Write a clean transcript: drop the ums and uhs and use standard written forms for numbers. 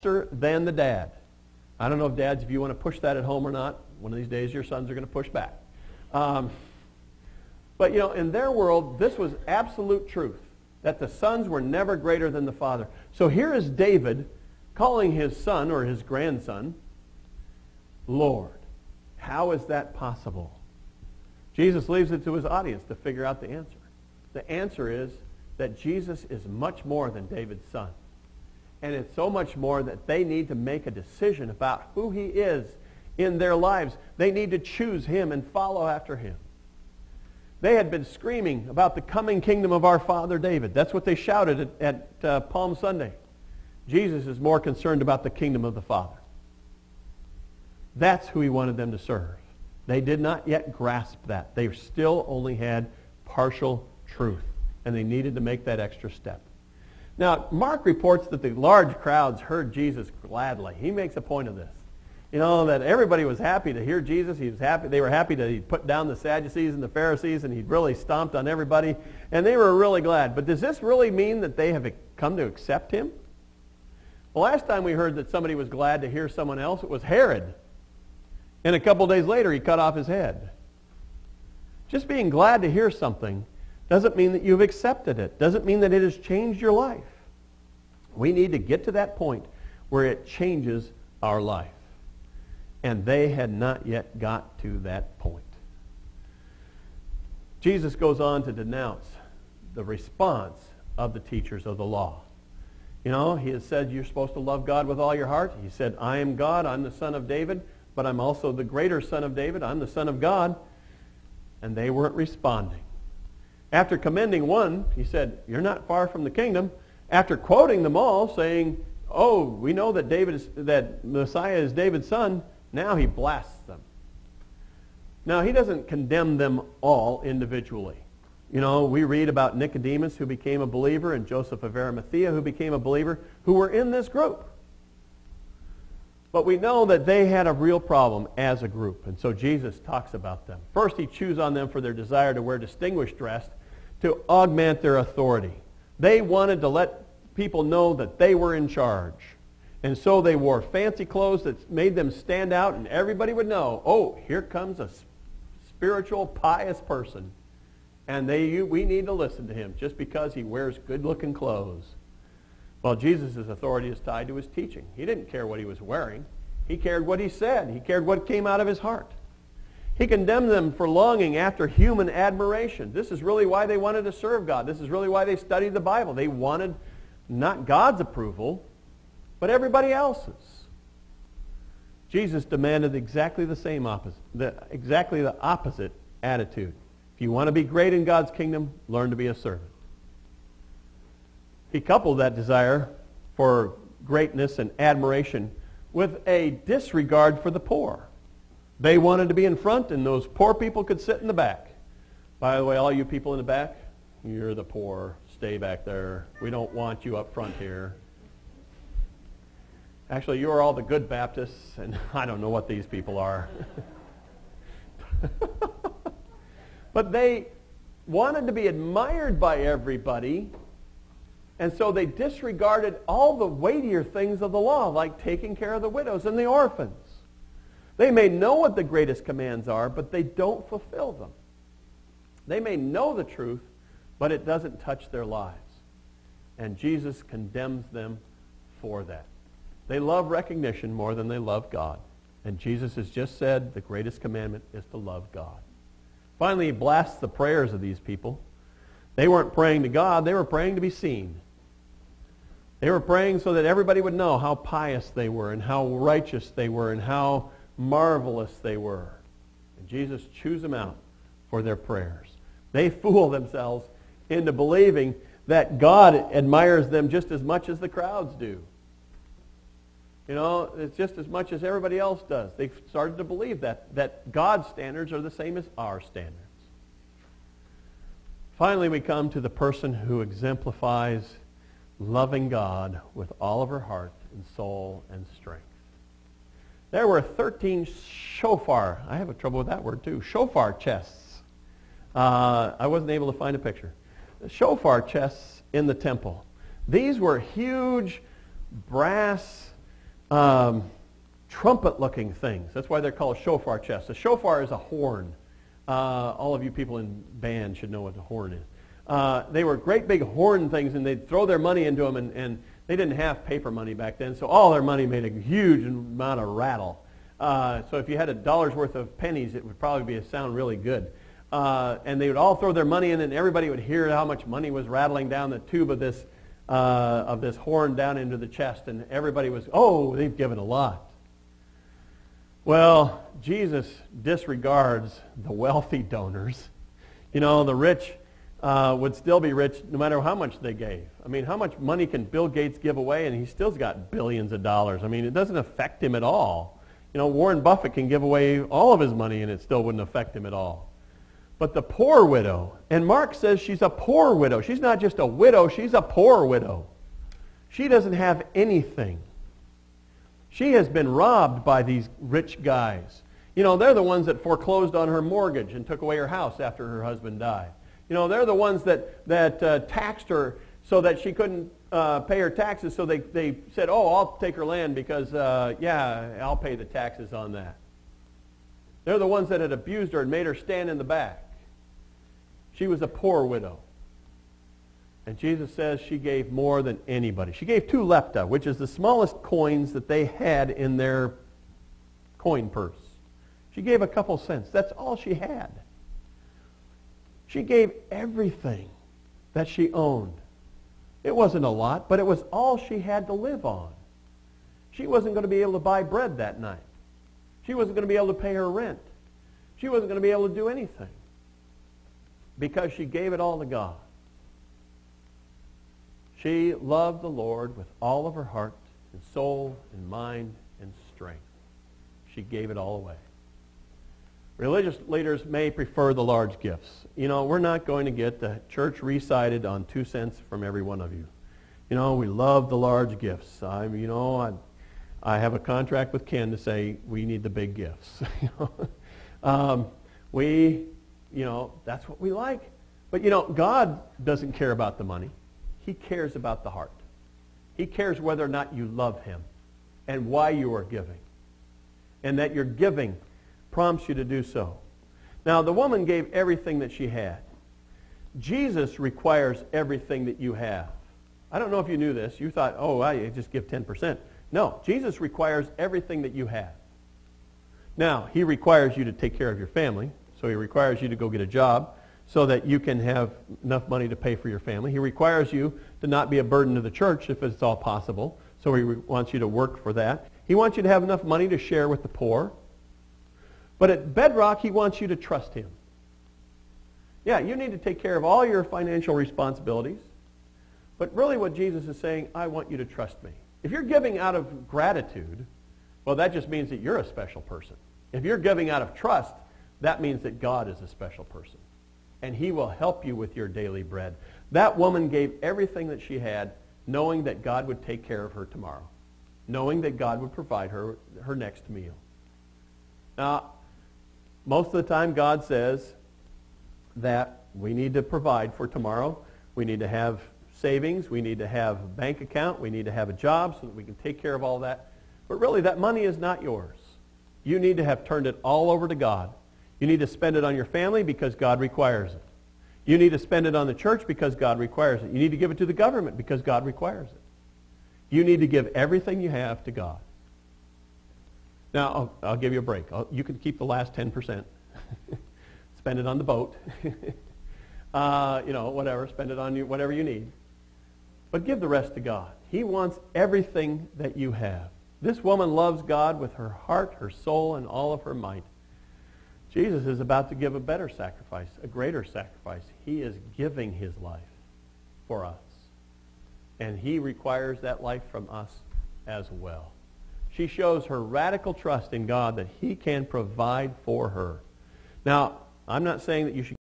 than the dad. I don't know if dads, if you want to push that at home or not. One of these days your sons are going to push back. But, you know, in their world, this was absolute truth, that the sons were never greater than the father. So here is David calling his son or his grandson, Lord. How is that possible? Jesus leaves it to his audience to figure out the answer. The answer is that Jesus is much more than David's son. And it's so much more that they need to make a decision about who he is in their lives. They need to choose him and follow after him. They had been screaming about the coming kingdom of our father David. That's what they shouted at Palm Sunday. Jesus is more concerned about the kingdom of the Father. That's who he wanted them to serve. They did not yet grasp that. They still only had partial truth, and they needed to make that extra step. Now, Mark reports that the large crowds heard Jesus gladly. He makes a point of this. You know, that everybody was happy to hear Jesus. He was happy. They were happy that he put down the Sadducees and the Pharisees, and he really stomped on everybody, and they were really glad. But does this really mean that they have come to accept him? The last time we heard that somebody was glad to hear someone else, it was Herod. And a couple days later, he cut off his head. Just being glad to hear something doesn't mean that you've accepted it. Doesn't mean that it has changed your life. We need to get to that point where it changes our life. And they had not yet got to that point. Jesus goes on to denounce the response of the teachers of the law. You know, he has said you're supposed to love God with all your heart. He said, I am God, I'm the son of David, but I'm also the greater son of David. I'm the son of God. And they weren't responding. After commending one, he said, you're not far from the kingdom. After quoting them all, saying, oh, we know that Messiah is David's son, now he blasts them. Now, he doesn't condemn them all individually. You know, we read about Nicodemus, who became a believer, and Joseph of Arimathea, who became a believer, who were in this group. But we know that they had a real problem as a group, and so Jesus talks about them. First, he chews on them for their desire to wear distinguished dress to augment their authority. They wanted to let people know that they were in charge. And so they wore fancy clothes that made them stand out, and everybody would know, oh, here comes a spiritual, pious person. And we need to listen to him just because he wears good-looking clothes. Well, Jesus' authority is tied to his teaching. He didn't care what he was wearing. He cared what he said. He cared what came out of his heart. He condemned them for longing after human admiration. This is really why they wanted to serve God. This is really why they studied the Bible. They wanted not God's approval, but everybody else's. Jesus demanded exactly the opposite attitude. If you want to be great in God's kingdom, learn to be a servant. He coupled that desire for greatness and admiration with a disregard for the poor. They wanted to be in front, and those poor people could sit in the back. By the way, all you people in the back, you're the poor. Stay back there. We don't want you up front here. Actually, you are all the good Baptists, and I don't know what these people are. But they wanted to be admired by everybody, and so they disregarded all the weightier things of the law, like taking care of the widows and the orphans. They may know what the greatest commands are, but they don't fulfill them. They may know the truth, but it doesn't touch their lives. And Jesus condemns them for that. They love recognition more than they love God. And Jesus has just said the greatest commandment is to love God. Finally, he blasts the prayers of these people. They weren't praying to God, they were praying to be seen. They were praying so that everybody would know how pious they were and how righteous they were and how marvelous they were. And Jesus chews them out for their prayers. They fool themselves into believing that God admires them just as much as the crowds do. You know, it's just as much as everybody else does. They've started to believe that God's standards are the same as our standards. Finally, we come to the person who exemplifies loving God with all of her heart and soul and strength. There were 13 shofar, I have trouble with that word too, shofar chests. I wasn't able to find a picture. Shofar chests in the temple. These were huge brass trumpet-looking things. That's why they're called shofar chests. A shofar is a horn. All of you people in band should know what a horn is. They were great big horn things, and they'd throw their money into them, and they didn't have paper money back then, so all their money made a huge amount of rattle. So if you had $1 worth of pennies, it would probably sound really good. And they would all throw their money in, and everybody would hear how much money was rattling down the tube of this horn down into the chest, and everybody was, oh, they've given a lot. Well, Jesus disregards the wealthy donors. You know, the rich would still be rich no matter how much they gave. I mean, how much money can Bill Gates give away, and he still's got billions of dollars? I mean, it doesn't affect him at all. You know, Warren Buffett can give away all of his money, and it still wouldn't affect him at all. But the poor widow, and Mark says she's a poor widow. She's not just a widow, she's a poor widow. She doesn't have anything. She has been robbed by these rich guys. You know, they're the ones that foreclosed on her mortgage and took away her house after her husband died. You know, they're the ones that taxed her so that she couldn't pay her taxes, so they said, oh, I'll take her land because, yeah, I'll pay the taxes on that. They're the ones that had abused her and made her stand in the back. She was a poor widow. And Jesus says she gave more than anybody. She gave 2 lepta, which is the smallest coins that they had in their coin purse. She gave a couple cents. That's all she had. She gave everything that she owned. It wasn't a lot, but it was all she had to live on. She wasn't going to be able to buy bread that night. She wasn't going to be able to pay her rent. She wasn't going to be able to do anything because she gave it all to God. She loved the Lord with all of her heart and soul and mind and strength. She gave it all away. Religious leaders may prefer the large gifts. You know, we're not going to get the church recited on 2 cents from every one of you. You know, we love the large gifts. I have a contract with Ken to say we need the big gifts. That's what we like. But, you know, God doesn't care about the money. He cares about the heart. He cares whether or not you love him and why you are giving. And that your giving prompts you to do so. Now, the woman gave everything that she had. Jesus requires everything that you have. I don't know if you knew this. You thought, oh, I just give 10%. No, Jesus requires everything that you have. Now, he requires you to take care of your family, so he requires you to go get a job so that you can have enough money to pay for your family. He requires you to not be a burden to the church if it's all possible, so he wants you to work for that. He wants you to have enough money to share with the poor. But at bedrock, he wants you to trust him. Yeah, you need to take care of all your financial responsibilities. But really what Jesus is saying, I want you to trust me. If you're giving out of gratitude, well, that just means that you're a special person. If you're giving out of trust, that means that God is a special person. And he will help you with your daily bread. That woman gave everything that she had, knowing that God would take care of her tomorrow. Knowing that God would provide her her next meal. Now, most of the time God says that we need to provide for tomorrow. We need to have savings. We need to have a bank account. We need to have a job so that we can take care of all that. But really, that money is not yours. You need to have turned it all over to God. You need to spend it on your family because God requires it. You need to spend it on the church because God requires it. You need to give it to the government because God requires it. You need to give everything you have to God. Now, I'll give you a break. You can keep the last 10%. Spend it on the boat. Whatever. Spend it on whatever you need. But give the rest to God. He wants everything that you have. This woman loves God with her heart, her soul, and all of her might. Jesus is about to give a better sacrifice, a greater sacrifice. He is giving his life for us. And he requires that life from us as well. She shows her radical trust in God that he can provide for her. Now, I'm not saying that you should